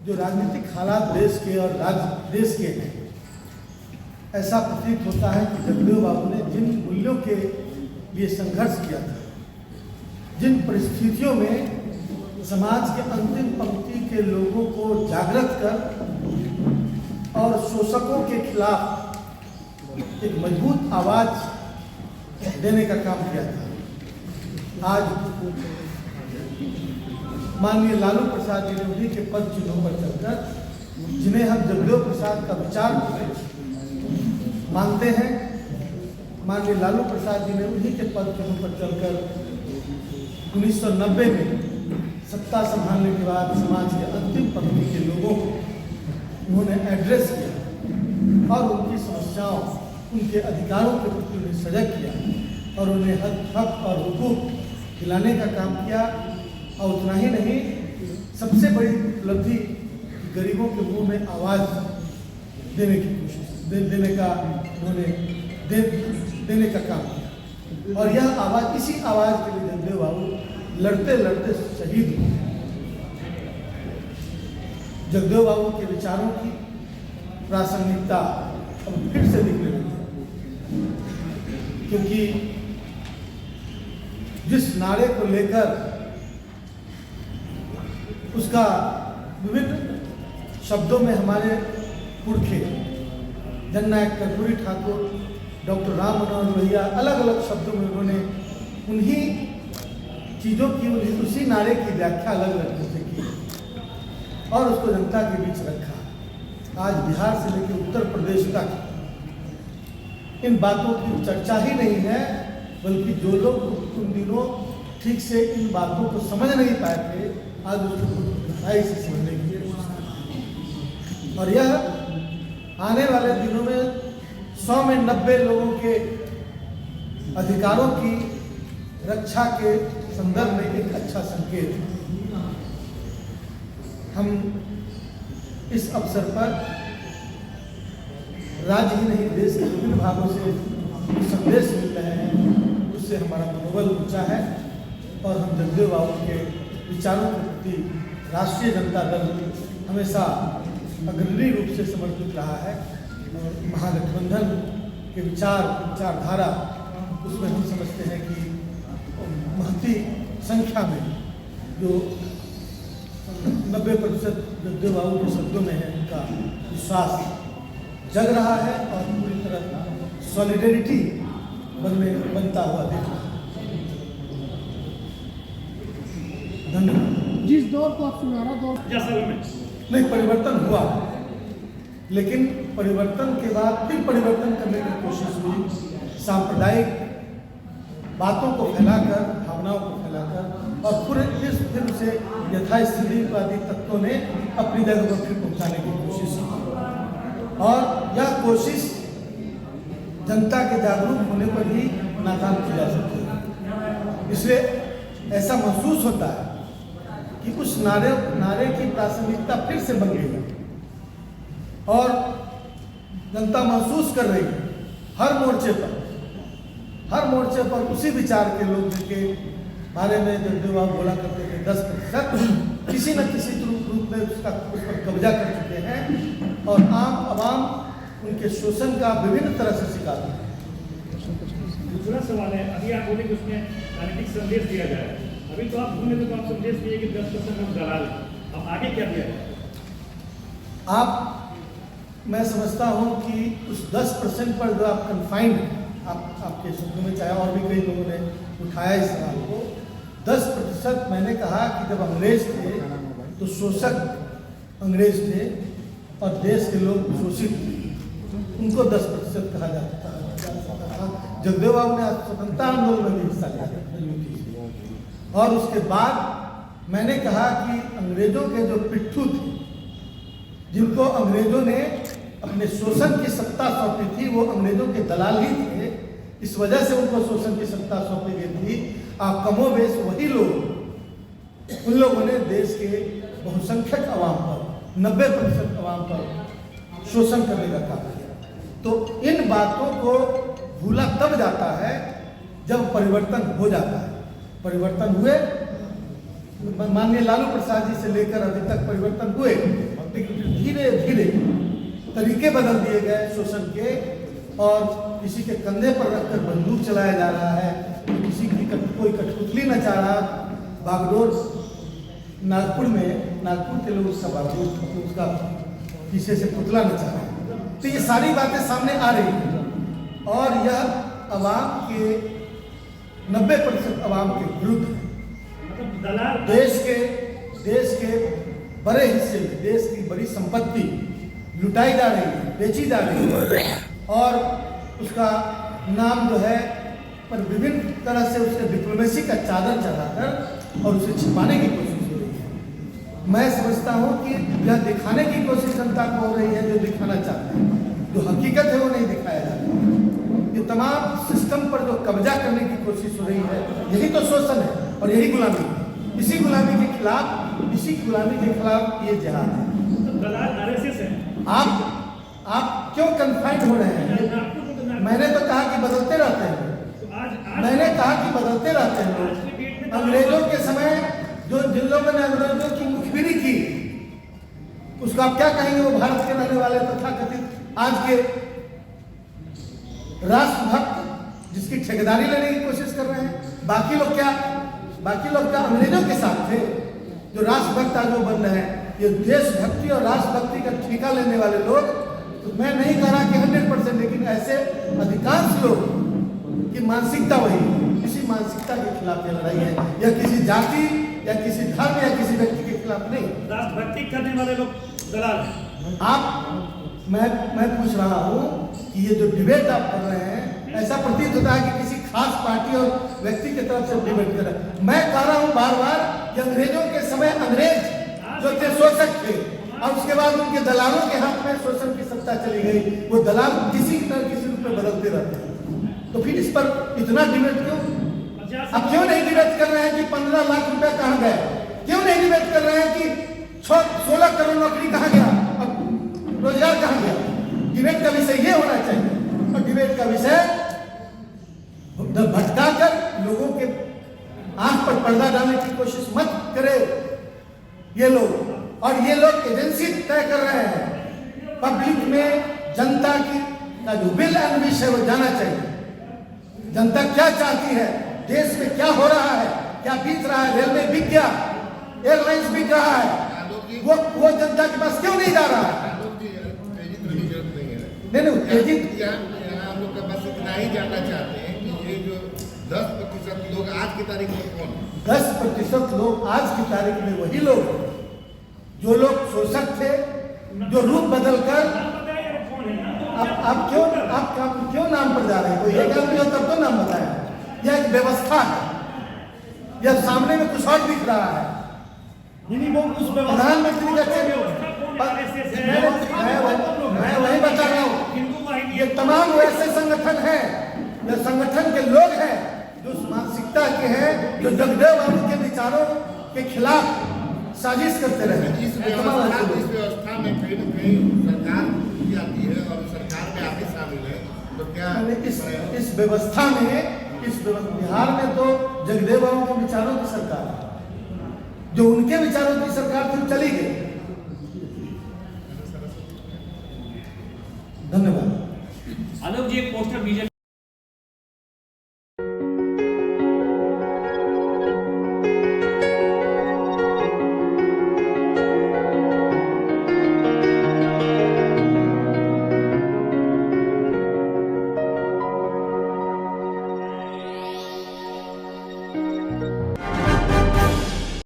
जो राजनीतिक हालात देश के और राज्य देश के हैं, ऐसा प्रतीत होता है कि जगदेव बाबू ने जिन मूल्यों के लिए संघर्ष किया था, जिन परिस्थितियों में समाज के अंतिम पंक्ति के लोगों को जागृत कर और शोषकों के खिलाफ एक मजबूत आवाज देने का काम किया था। आज माननीय लालू प्रसाद जी ने उन्हीं के पद चिन्हों पर चलकर, जिन्हें हम जगदेव प्रसाद का विचार मानते हैं, माननीय लालू प्रसाद जी ने उन्हीं के पद चिन्हों पर चलकर 1990 में सत्ता संभालने के बाद समाज के अंतिम पंक्ति के लोगों को उन्होंने एड्रेस किया और उनकी समस्याओं, उनके अधिकारों के प्रति उन्हें सजग किया और उन्हें हक और हुकूक दिलाने का काम किया। और उतना ही नहीं, सबसे बड़ी उपलब्धि गरीबों के मुंह में आवाज़ देने की कोशिश देने का उन्होंने देने का काम किया। और यह आवाज़, इसी आवाज़ के लिए जगदेव बाबू लड़ते लड़ते शहीद हुए। जगदेव बाबू के विचारों की प्रासंगिकता अब फिर से दिखने लगी, क्योंकि जिस नारे को लेकर उसका विभिन्न शब्दों में हमारे पुरखे जननायक कर्पूरी ठाकुर, डॉक्टर राम मनोहर लोहिया अलग अलग शब्दों में उन्होंने उन्हीं चीज़ों की, उसी नारे की व्याख्या अलग अलग से की और उसको जनता के बीच रखा। आज बिहार से लेकर उत्तर प्रदेश तक इन बातों की चर्चा ही नहीं है, बल्कि जो लोग उन दिनों ठीक से इन बातों को समझ नहीं पाए थे, आज उसको गहराई से समझने की कोशिश। और यह आने वाले दिनों में 100 में 90 लोगों के अधिकारों की रक्षा के संदर्भ में एक अच्छा संकेत है। हम इस अवसर पर राज्य ही नहीं, देश के विभिन्न भागों से संदेश मिल रहे हैं, उससे हमारा मनोबल ऊंचा है और हम जगदेव बाबू के विचारों के प्रति राष्ट्रीय जनता दल हमेशा अग्रणी रूप से समर्पित रहा है। और महागठबंधन के विचारधारा, उसमें हम समझते हैं कि महती संख्या में जो 90% जगदेव बाबू के शब्दों में है, उनका विश्वास जग रहा है और पूरी तरह सॉलिडेरिटी बनता हुआ दिख रहा है। धन्यवाद। जिस दौर को आप सुनहरा दौर नहीं, परिवर्तन हुआ, लेकिन परिवर्तन के बाद फिर परिवर्तन करने की कोशिश हुई, सांप्रदायिक बातों को फैलाकर, भावनाओं को फैलाकर, और फिर उसे यथास्थितिवादी तत्वों ने अपनी जगह पर फिर पहुंचाने की कोशिश की। और यह कोशिश जनता के जागरूक होने पर ही नाकाम की जा सकती है। इसलिए ऐसा महसूस होता है कि उस नारे की प्रासंगिकता फिर से बन गई है और जनता महसूस कर रही है हर मोर्चे पर उसी विचार के लोग जिनके बारे में जगदेव बाबू बोला करते थे 10% किसी न किसी रूप में उस पर कब्जा कर चुके हैं और आम आवाम उनके शोषण का विभिन्न तरह से शिकार है। दूसरा सवाल है, अभी आप बोले कि उसमें राजनीतिक संदेश दिया जाए, अभी तो आप बोले तो आप संदेश दिए कि 10% लोग दलाल, अब आगे क्या दिया जाए? मैं समझता हूँ कि उस 10% पर जो आप कन्फाइंड हैं, आपके शब्दों में, चाहे और भी कई लोगों ने उठाया इस सवाल को, 10% मैंने कहा कि जब अंग्रेज थे तो शोषक अंग्रेज थे और देश के लोग शोषित थे, उनको 10% कहा जाता था। जगदेव बाबू ने स्वतंत्रता आंदोलन में हिस्सा लिया और उसके बाद मैंने कहा कि अंग्रेजों के जो पिट्ठू थे, जिनको अंग्रेजों ने अपने शोषण की सत्ता सौंपी थी, वो अंग्रेजों के दलाल ही थे, इस वजह से उनको शोषण की सत्ता सौंपी गई थी। कमोबेश वही लोग, उन लोगों ने देश के बहुसंख्यक अवाम पर, 90% अवाम पर शोषण करने का काम किया। तो इन बातों को भूला तब जाता है जब परिवर्तन हो जाता है। परिवर्तन हुए माननीय लालू प्रसाद जी से लेकर अभी तक परिवर्तन हुए, लेकिन धीरे धीरे तरीके बदल दिए गए शोषण के, और किसी के कंधे पर रखकर बंदूक चलाया जा रहा है, किसी की कोई कठपुतली नचा रहा। बागडोर नागपुर में, नागपुर के लोग उसका बागडोर, उसका पीछे से पुतला नचा रहे हैं। तो ये सारी बातें सामने आ रही हैं और यह अवाम के 90% अवाम के विरुद्ध है। देश के बड़े हिस्से में देश की बड़ी संपत्ति लुटाई जा रही है, बेची जा रही है, और उसका नाम जो है पर विभिन्न तरह से उसने डिप्लोमेसी का चादर चढ़ाकर और उसे छिपाने की कोशिश हो रही है। मैं समझता हूँ कि यह दिखाने की कोशिश जनता को हो रही है, जो दिखाना चाहते हैं, जो हकीकत है वो नहीं दिखाया जा रहा है। ये तमाम सिस्टम पर जो कब्जा करने की कोशिश हो रही है, यही तो शोषण है और यही गुलामी है। इसी गुलामी के खिलाफ ये जिहाद है। आप क्यों कन्फाइंड हो रहे हैं? मैंने तो कहा कि बदलते रहते हैं, मैंने कहा कि बदलते रहते हैं लोग। अंग्रेजों के समय जिन लोगों ने अंग्रेजों की मुखबिरी की, उसको आप क्या कहेंगे? वो भारत के रहने वाले तथाकथित आज के राष्ट्रभक्त जिसकी ठेकेदारी लेने की कोशिश कर रहे हैं। बाकी लोग क्या अंग्रेजों के साथ थे, जो राष्ट्रभक्त आज वो बन रहे हैं। ये देशभक्ति और राष्ट्रभक्ति का ठेका लेने वाले लोग, तो मैं नहीं कह रहा कि 100%, लेकिन ऐसे अधिकांश लोग की मानसिकता वही, किसी मानसिकता के खिलाफ ये लड़ाई है, या किसी जाति या किसी धर्म या किसी व्यक्ति के खिलाफ नहीं। राष्ट्रभक्ति करने वाले लोग दलाल आप मैं पूछ रहा हूँ कि ये जो डिबेट आप कर रहे हैं, ऐसा प्रतीत होता है कि किसी खास पार्टी और व्यक्ति की तरफ से डिबेट कर रहे हैं। मैं कह रहा हूँ बार बार कि अंग्रेजों के समय अंग्रेज जो थे शोषक थे, और उसके बाद उनके दलालों के हाथ में शोषण की सत्ता चली गई। वो दलाल किसी रूप में बदलते रहते हैं। तो फिर इस पर इतना डिबेट क्यों? अब क्यों नहीं डिबेट कर रहे हैं कि 15 लाख रुपया कहाँ गए? क्यों नहीं डिबेट कर रहे हैं कि 16 करोड़ नौकरी कहाँ गया, अब रोजगार कहाँ गया? डिबेट का विषय ये होना चाहिए, और डिबेट का विषय भटका कर लोगों के आंख पर पर्दा डालने की कोशिश मत करे ये लोग। और ये लोग एजेंसी तय कर रहे हैं। पब्लिक में जनता का जो विल एंड विश है वो जाना चाहिए। जनता क्या चाहती है, देश में क्या हो रहा है, क्या बीत रहा है। रेलवे बिक गया, एयरलाइंस बिक रहा है, वो जनता के पास क्यों नहीं जा रहा है? नहीं, हम लोग का बस इतना ही जानना चाहते हैं कि ये जो 10% लोग आज की तारीख में कौन? 10% लोग आज की तारीख में वही लोग जो लोग शोषक थे, जो रूप बदलकर आप क्यों नाम पर जा रहे हैं? कोई एक आदमी हो तब तो नाम बताया। यह एक व्यवस्था है, यह सामने में कुछ और दिख रहा है। प्रधानमंत्री मैं वही बता रहा हूँ, ये तमाम वैसे संगठन हैं, ये संगठन के लोग हैं जो मानसिकता के हैं, जो जगदेव बाबू के विचारों के खिलाफ साजिश करते रहे। इस व्यवस्था में कहीं न कहीं सरकार भी आती है और सरकार में आप भी शामिल है, तो क्या इस व्यवस्था में बिहार में तो जगदेव बाबू के विचारों की सरकार है, जो उनके विचारों की सरकार फिर चली गई। धन्यवाद।